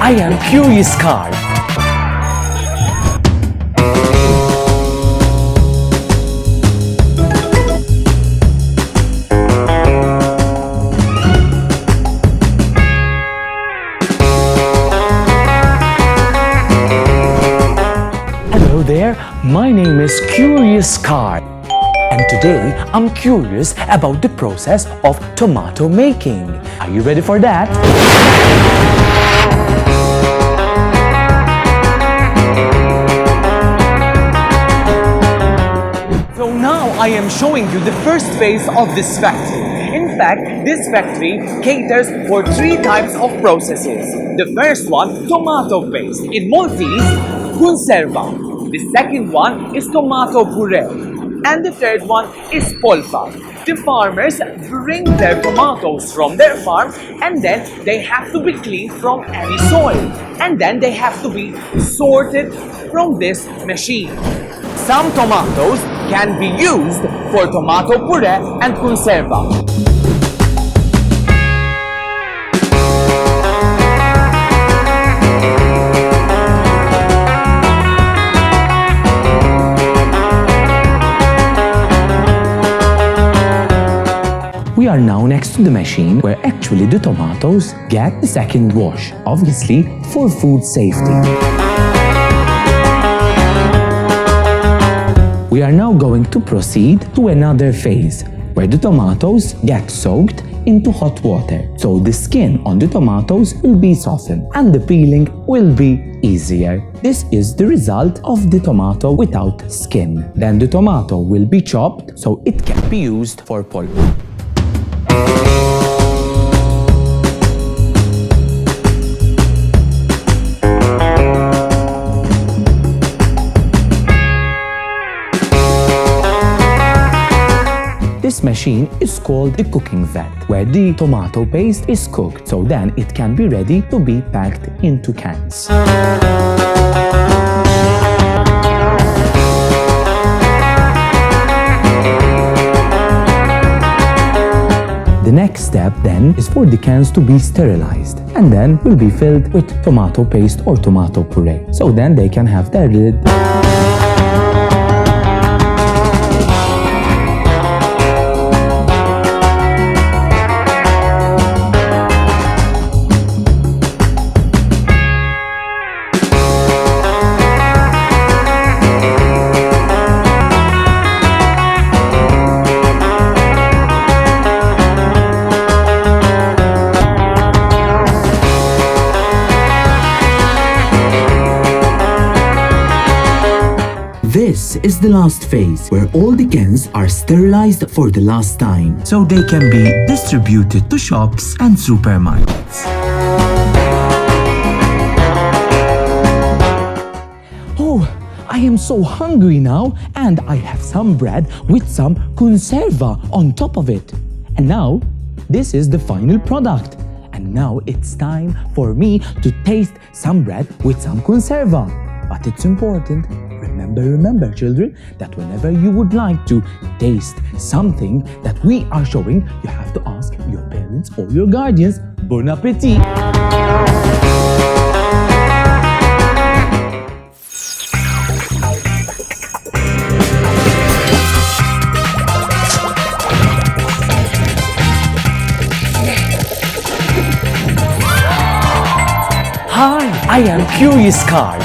I am Curious Car. Hello there, my name is Curious Car. And today I'm curious about the process of tomato making. Are you ready for that? So now I am showing you the first phase of this factory. In fact, this factory caters for 3 types of processes. The first one, tomato paste. In Maltese, conserva. The second one is tomato puree. And the third one is polpa. The farmers bring their tomatoes from their farm and then they have to be cleaned from any soil. And then they have to be sorted from this machine. Some tomatoes can be used for tomato puree and conserva. We are now next to the machine where actually the tomatoes get the second wash, obviously for food safety. We are now going to proceed to another phase where the tomatoes get soaked into hot water. So the skin on the tomatoes will be softened and the peeling will be easier. This is the result of the tomato without skin. Then the tomato will be chopped so it can be used for polpa. This machine is called the cooking vat, where the tomato paste is cooked, so then it can be ready to be packed into cans. The next step then is for the cans to be sterilized and then will be filled with tomato paste or tomato puree, so then they can have their lid. This is the last phase, where all the cans are sterilized for the last time, so they can be distributed to shops and supermarkets. Oh, I am so hungry now and I have some bread with some conserva on top of it. And now, this is the final product. And now it's time for me to taste some bread with some conserva. But it's important. Remember, children, that whenever you would like to taste something that we are showing, you have to ask your parents or your guardians. Bon appetit! Hi, I am Curious Car.